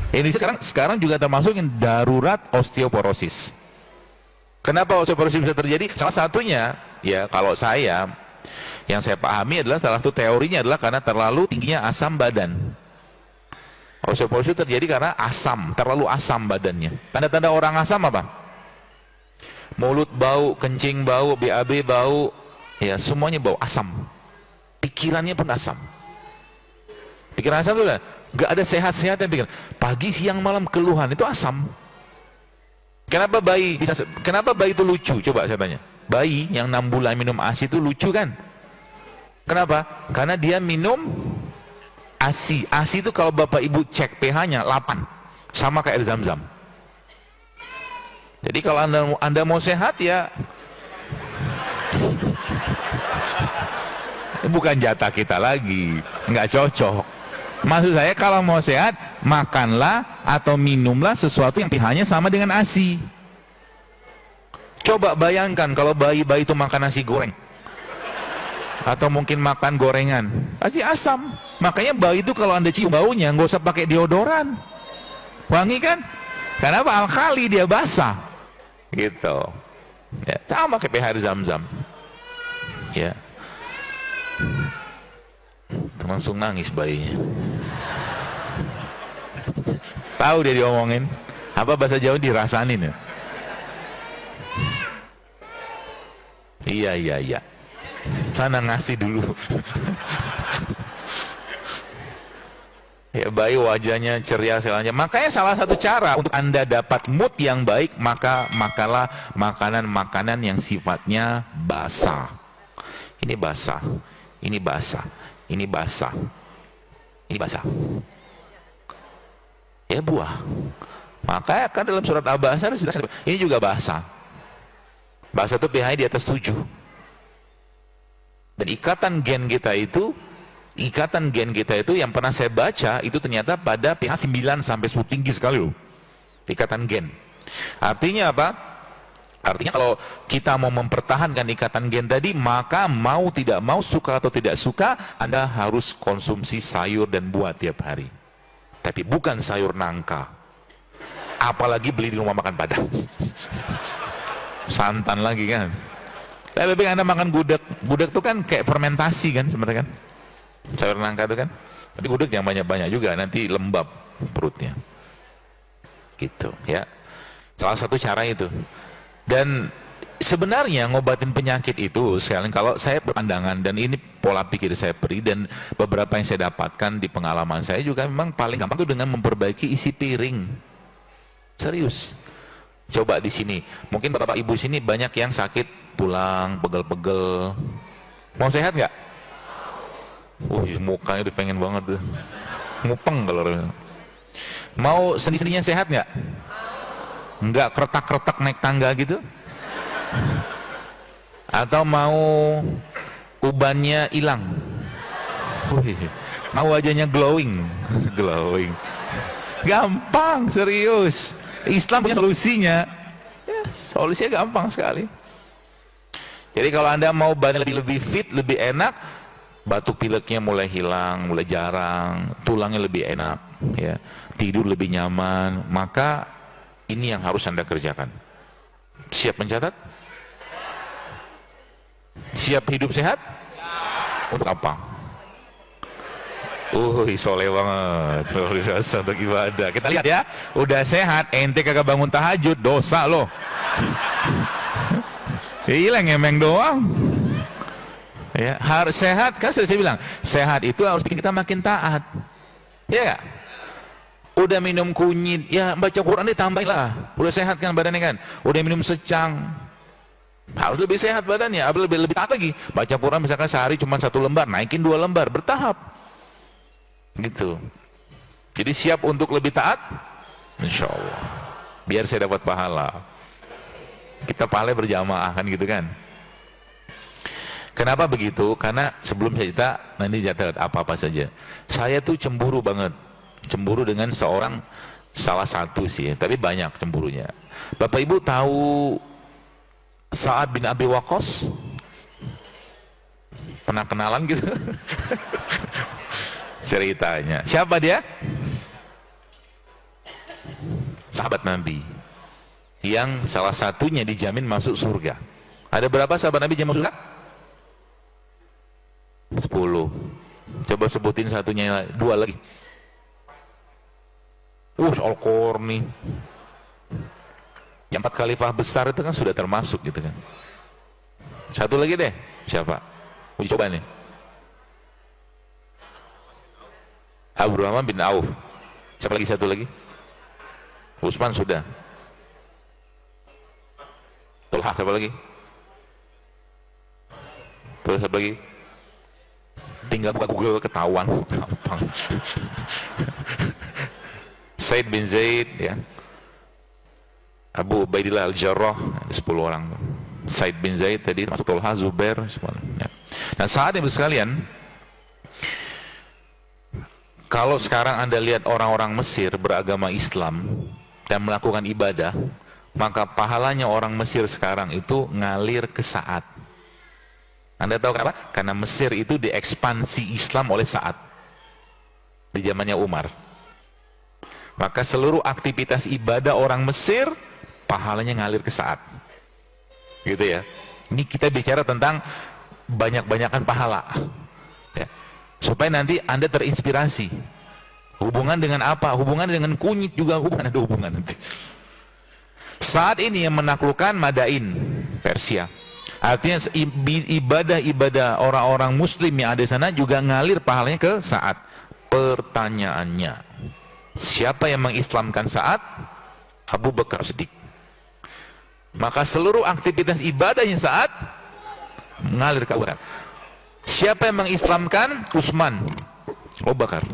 Indonesia sekarang juga termasuk yang darurat osteoporosis. Kenapa osteoporosis bisa terjadi? Salah satunya, ya kalau yang saya pahami adalah salah satu teorinya adalah karena terlalu tingginya asam badan. Osteoporosis terjadi karena terlalu asam badannya. Tanda-tanda orang asam apa? Mulut bau, kencing bau, BAB bau, ya semuanya bau asam. Pikirannya pun asam. Pikiran asam itu lah, gak ada sehat-sehatnya pikir. Pagi, siang, malam keluhan itu asam. Kenapa bayi itu lucu? Coba saya tanya. Bayi yang 6 bulan minum ASI itu lucu kan? Kenapa? Karena dia minum ASI. ASI itu kalau bapak ibu cek pH-nya 8, sama kayak air zam-zam. Jadi kalau anda mau sehat ya, bukan jatah kita lagi, nggak cocok. Maksud saya kalau mau sehat, makanlah atau minumlah sesuatu yang pH-nya sama dengan ASI. Coba bayangkan kalau bayi-bayi itu makan nasi goreng, atau mungkin makan gorengan, pasti asam. Makanya bayi itu kalau anda cium baunya, nggak usah pakai deodoran, wangi kan? Kenapa? Alkali, dia basah, gitu. Ya, sama kayak pH air zam-zam. Ya, langsung nangis bayinya. Tahu dia diomongin apa, bahasa Jawa dirasanin ya. Iya. Sana ngasih dulu. Ya, bayi wajahnya ceria segalanya. Makanya salah satu cara untuk anda dapat mood yang baik, maka makanlah makanan-makanan yang sifatnya basah. Ini basah, ini basah, ini basah, ini basah. Ya, buah. Makanya kan dalam surat Al-Baqarah ini juga basah. Basah itu pH di atas 7. Dan ikatan gen kita itu yang pernah saya baca itu ternyata pada pH 9 sampai 10, tinggi sekali loh. Ikatan gen. Artinya apa? Artinya kalau kita mau mempertahankan ikatan gen tadi, maka mau tidak mau, suka atau tidak suka, Anda harus konsumsi sayur dan buah tiap hari. Tapi bukan sayur nangka, apalagi beli di rumah makan Padang. Santan lagi kan. Tapi Anda makan gudeg itu kan kayak fermentasi kan sebenarnya kan, sayur nangka itu kan. Tapi gudeg jangan banyak-banyak juga, nanti lembab perutnya gitu ya. Salah satu cara itu. Dan sebenarnya ngobatin penyakit itu, sekalian kalau saya berpandangan, dan ini pola pikir saya beri, dan beberapa yang saya dapatkan di pengalaman saya juga, memang paling gampang itu dengan memperbaiki isi piring. Serius. Coba di sini, mungkin bapak ibu sini banyak yang sakit tulang, pegel-pegel. Mau sehat nggak? Mukanya udah pengen banget tuh, ngupeng kalau orang. Mau sendi-sendinya sehat nggak? Nggak kretak-kretak naik tangga gitu? Atau mau ubannya hilang? Mau wajahnya glowing? Glowing. Gampang, serius. Islam punya solusinya. Ya, solusinya gampang sekali. Jadi kalau Anda mau badan lebih fit, lebih enak, batuk pileknya mulai hilang, mulai jarang, tulangnya lebih enak, ya, tidur lebih nyaman, maka ini yang harus Anda kerjakan. Siap mencatat? Siap hidup sehat? Untuk apa? Soleh banget, luar biasa untuk ibadah. Kita lihat ya, udah sehat, ente kagak bangun tahajud, dosa loh. Hilang emeng doang. Ya, harus sehat kan, saya bilang, sehat itu harus bikin kita makin taat. Ya gak? Udah minum kunyit, ya baca Quran ditambahin lah. Udah sehat kan badannya kan? Udah minum secang, harus lebih sehat badannya, lebih taat lagi. Baca Quran misalkan sehari cuma 1 lembar, naikin 2 lembar, bertahap. Gitu. Jadi siap untuk lebih taat? Insya Allah. Biar saya dapat pahala. Kita pahala berjamaah kan gitu kan. Kenapa begitu? Karena sebelum saya cerita, nanti catat apa-apa saja. Saya tuh cemburu banget. Cemburu dengan seorang, salah satu sih, tapi banyak cemburunya. Bapak Ibu tahu Sa'ad bin Abi Waqqas? Pernah kenalan gitu? Ceritanya. Siapa dia? sahabat Nabi yang salah satunya dijamin masuk surga. Ada berapa sahabat Nabi jamin masuk surga? 10. Coba sebutin satunya, dua lagi. Al-Qarni. Yang 4 khalifah besar itu kan sudah termasuk gitu kan. Satu lagi deh, siapa? Uji coba nih. Abdurrahman bin Auf. Siapa lagi satu lagi? Utsman sudah. Tolha siapa lagi? Terus siapa lagi? Tinggal buka Google ketahuan. Gampang. Said bin Zaid ya. Abu Ubaidillah Al-Jarrah, 10 orang. Said bin Zaid tadi masuk Tolha, Zubair semua. Ya. Nah, saat ini sekalian, kalau sekarang Anda lihat orang-orang Mesir beragama Islam dan melakukan ibadah, maka pahalanya orang Mesir sekarang itu ngalir ke Sa'ad. Anda tahu kenapa? Karena Mesir itu diekspansi Islam oleh Sa'ad di zamannya Umar. Maka seluruh aktivitas ibadah orang Mesir pahalanya ngalir ke Sa'ad. Gitu ya. Ini kita bicara tentang banyak-banyakan pahala. Ya. Supaya nanti Anda terinspirasi. Hubungan dengan apa? Hubungan dengan kunyit juga ada hubungan nanti. Saat ini yang menaklukkan Madain, Persia. Artinya ibadah-ibadah orang-orang muslim yang ada di sana juga ngalir pahalanya ke Sa'ad. Pertanyaannya, siapa yang mengislamkan Sa'ad? Abu Bakar Siddiq. Maka seluruh aktivitas ibadahnya Sa'ad mengalir ke Abu Bakar. Siapa yang mengislamkan? Utsman, Abu Bakar.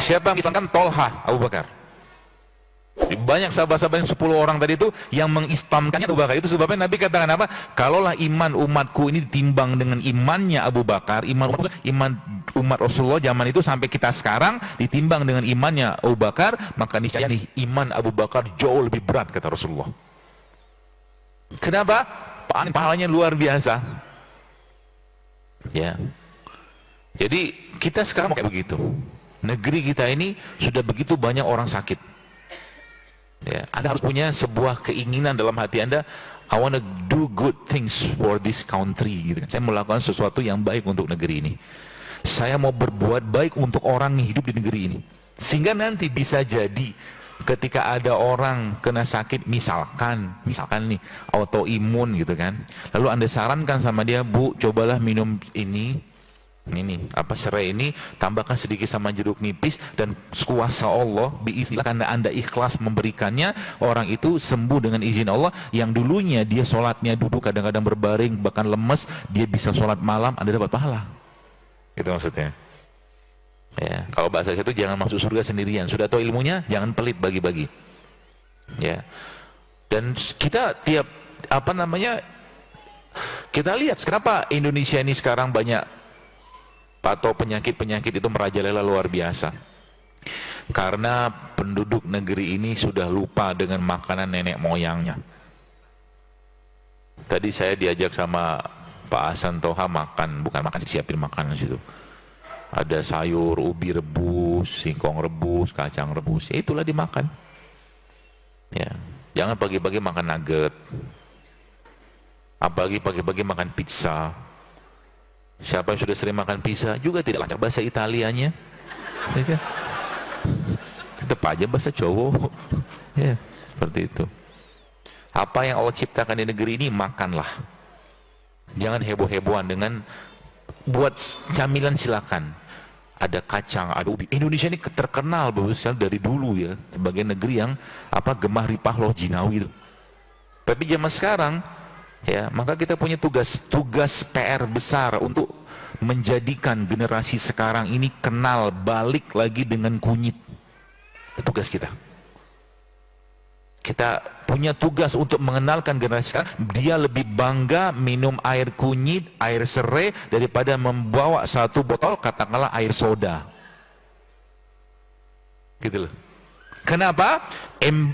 Siapa yang mengislamkan? Tolha, Abu Bakar. Banyak sahabat-sahabat yang 10 orang tadi itu yang mengislamkannya Abu Bakar. Itu sebabnya Nabi katakan apa? Kalaulah iman umatku ini ditimbang dengan imannya Abu Bakar, iman umat Rasulullah zaman itu sampai kita sekarang ditimbang dengan imannya Abu Bakar, maka niscaya iman Abu Bakar jauh lebih berat, kata Rasulullah. Kenapa? Pahalanya luar biasa. Ya. Jadi kita sekarang kayak begitu. Negeri kita ini sudah begitu banyak orang sakit. Ya, Anda harus punya sebuah keinginan dalam hati Anda, I want to do good things for this country gitu kan. Saya melakukan sesuatu yang baik untuk negeri ini. Saya mau berbuat baik untuk orang yang hidup di negeri ini. Sehingga nanti bisa jadi ketika ada orang kena sakit, misalkan nih autoimun gitu kan. Lalu Anda sarankan sama dia, Bu, cobalah minum ini serai ini, tambahkan sedikit sama jeruk nipis, dan kuasa Allah biiznillah karena Anda ikhlas memberikannya, orang itu sembuh dengan izin Allah. Yang dulunya dia sholatnya duduk, kadang-kadang berbaring, bahkan lemes, dia bisa sholat malam, Anda dapat pahala. Itu maksudnya. Ya, kalau bahasa itu jangan masuk surga sendirian. Sudah tahu ilmunya, jangan pelit, bagi-bagi. Ya. Dan kita kita lihat kenapa Indonesia ini sekarang banyak atau penyakit-penyakit itu merajalela luar biasa. Karena penduduk negeri ini sudah lupa dengan makanan nenek moyangnya. Tadi saya diajak sama Pak Hasan Toha bukan makan, siapin makanan situ. Ada sayur, ubi rebus, singkong rebus, kacang rebus. Ya, itulah dimakan. Ya, jangan pagi-pagi makan nugget. Apalagi pagi-pagi makan pizza. Siapa yang sudah sering makan pizza juga tidak lancar bahasa Italianya, ya kan? Tetap aja bahasa cowok, ya seperti itu. Apa yang Allah ciptakan di negeri ini makanlah. Jangan heboh-hebohan dengan buat camilan, silakan. Ada kacang, ada ubi. Indonesia ini terkenal dari dulu ya sebagai negeri yang gemah ripah loh jinawi itu. Tapi zaman sekarang, ya, maka kita punya tugas PR besar untuk menjadikan generasi sekarang ini kenal balik lagi dengan kunyit. Itu tugas kita. Kita punya tugas untuk mengenalkan generasi sekarang, dia lebih bangga minum air kunyit, air serai, daripada membawa satu botol katakanlah air soda. Gitu loh. Kenapa?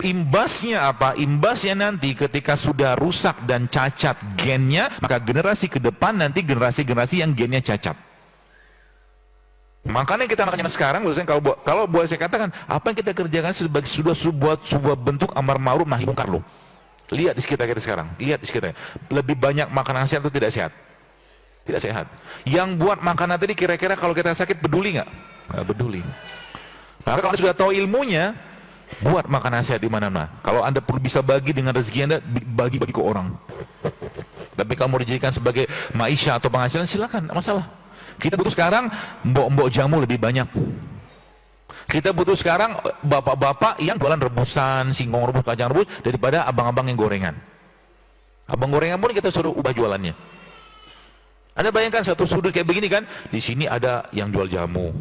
Imbasnya apa? Imbasnya nanti ketika sudah rusak dan cacat gennya, maka generasi ke depan nanti generasi-generasi yang gennya cacat. Makanya kita makanya sekarang, kalau boleh saya katakan, apa yang kita kerjakan sebagai sudah sebuah bentuk amar ma'ruf nahi mungkar loh. Lihat di sekitar kita sekarang, lihat di sekitar. Lebih banyak makanan sehat atau tidak sehat? Tidak sehat. Yang buat makanan tadi kira-kira kalau kita sakit peduli nggak? Nggak peduli. Maka kalau sudah tahu ilmunya, buat makanan sehat di mana-mana. Kalau Anda perlu bisa bagi dengan rezeki Anda, bagi-bagi ke orang. Tapi kalau mau dijadikan sebagai maisha atau penghasilan, silakan, masalah. Kita butuh sekarang mbok-mbok jamu lebih banyak. Kita butuh sekarang bapak-bapak yang jualan rebusan, singkong rebus, kacang rebus, daripada abang-abang yang gorengan. Abang gorengan pun kita suruh ubah jualannya. Anda bayangkan satu sudut kayak begini kan, di sini ada yang jual jamu,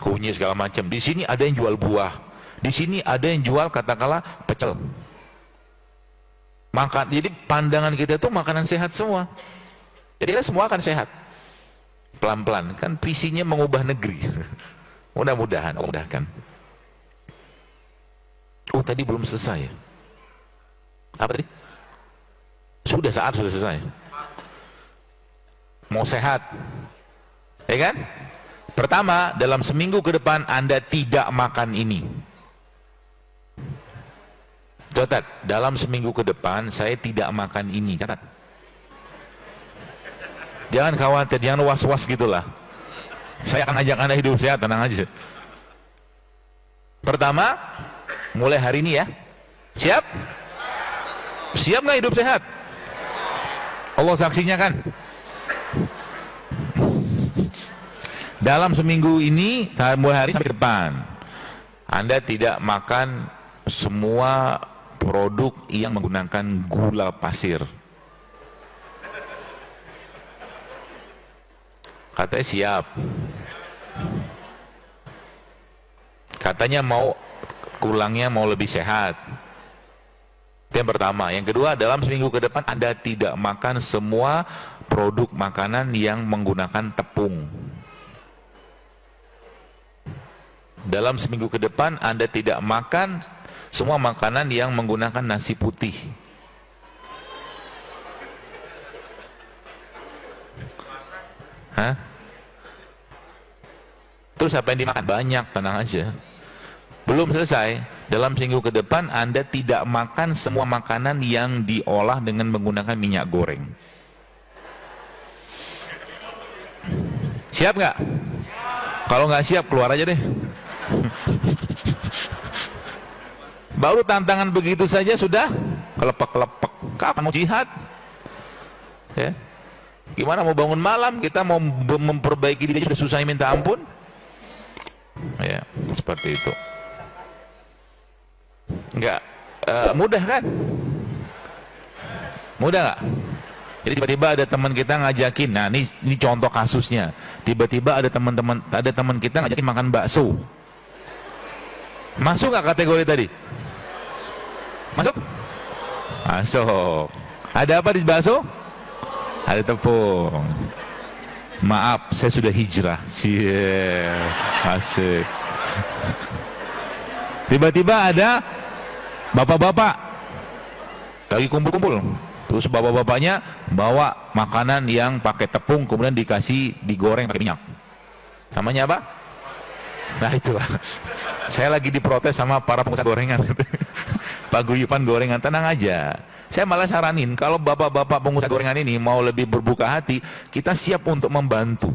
kunyit segala macam. Di sini ada yang jual buah. Di sini ada yang jual katakanlah pecel. Jadi pandangan kita itu makanan sehat semua. Jadi kita semua akan sehat. Pelan-pelan, kan visinya mengubah negeri. Mudah-mudahan, mudahkan. Oh, tadi belum selesai. Apa tadi? Sudah selesai. Mau sehat, ya kan? Pertama, dalam seminggu ke depan Anda tidak makan ini. Catat, dalam seminggu ke depan saya tidak makan ini. Catat. Jangan khawatir, jangan was-was gitulah. Saya akan ajak Anda hidup sehat, tenang aja. Pertama, mulai hari ini ya. Siap? Siap nggak hidup sehat? Allah saksinya kan? Dalam seminggu ini, mulai hari sampai depan, Anda tidak makan semua produk yang menggunakan gula pasir. Katanya siap. Katanya kulangnya mau lebih sehat. Itu yang pertama. Yang kedua, dalam seminggu ke depan Anda tidak makan semua produk makanan yang menggunakan tepung. Dalam seminggu ke depan Anda tidak makan semua makanan yang menggunakan nasi putih. Hah? Terus apa yang dimakan? Banyak, tenang aja. Belum selesai. Dalam seminggu ke depan Anda tidak makan semua makanan yang diolah dengan menggunakan minyak goreng. Siap nggak? Kalau nggak siap, keluar aja deh. Baru tantangan begitu saja sudah kelepek-kelepek. Kapan mau jihad? Ya. Gimana mau bangun malam? Kita mau memperbaiki diri sudah susah minta ampun. Ya, seperti itu. Enggak mudah kan? Mudah nggak? Jadi tiba-tiba ada teman kita ngajakin. Nah, ini contoh kasusnya. Tiba-tiba ada teman kita ngajakin makan bakso. Masuk nggak kategori tadi? Masuk? Masuk. Ada apa di bakso? Ada tepung. Maaf, saya sudah hijrah. Asik. Tiba-tiba ada bapak-bapak lagi kumpul-kumpul. Terus bapak-bapaknya bawa makanan yang pakai tepung, kemudian digoreng pakai minyak. Namanya apa? Nah, itulah. Saya lagi diprotes sama para pengusaha gorengan. Paguyuban gorengan, tenang aja. Saya malah saranin, kalau bapak-bapak pengusaha gorengan ini mau lebih berbuka hati, kita siap untuk membantu.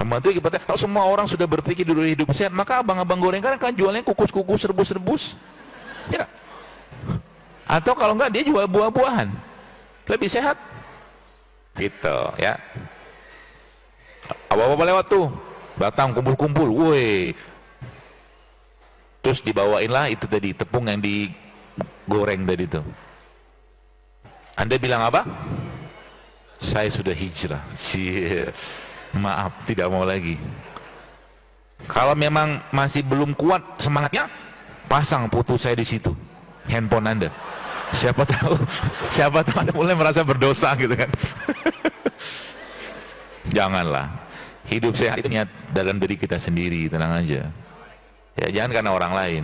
Membantu kita, kalau semua orang sudah berpikir dulu hidup sehat, maka abang-abang gorengan kan jualnya kukus-kukus, rebus-rebus. Ya. Atau kalau enggak, dia jual buah-buahan. Lebih sehat. Gitu, ya. Bapak-bapak lewat tuh, datang kumpul-kumpul, woi. Terus dibawainlah itu tadi, tepung yang digoreng tadi itu. Anda bilang apa? Saya sudah hijrah. Maaf, tidak mau lagi. Kalau memang masih belum kuat semangatnya, pasang foto saya di situ, handphone Anda. Siapa tahu Anda mulai merasa berdosa gitu kan. Janganlah. Hidup sehat itu niat dalam diri kita sendiri, tenang aja. Ya, jangan karena orang lain.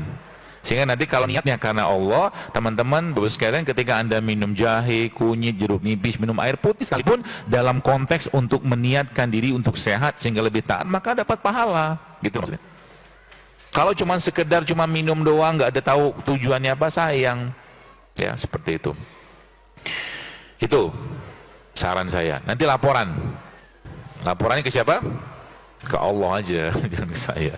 Sehingga nanti kalau niatnya karena Allah, teman-teman, Bapak sekalian, ketika Anda minum jahe, kunyit, jeruk nipis, minum air putih sekalipun dalam konteks untuk meniatkan diri untuk sehat sehingga lebih taat, maka dapat pahala. Gitu maksudnya. Kalau cuma sekedar cuma minum doang, nggak ada tahu tujuannya apa, sayang. Ya, seperti itu. Itu saran saya. Nanti laporan. Laporannya ke siapa? Ke Allah aja, jangan ke saya.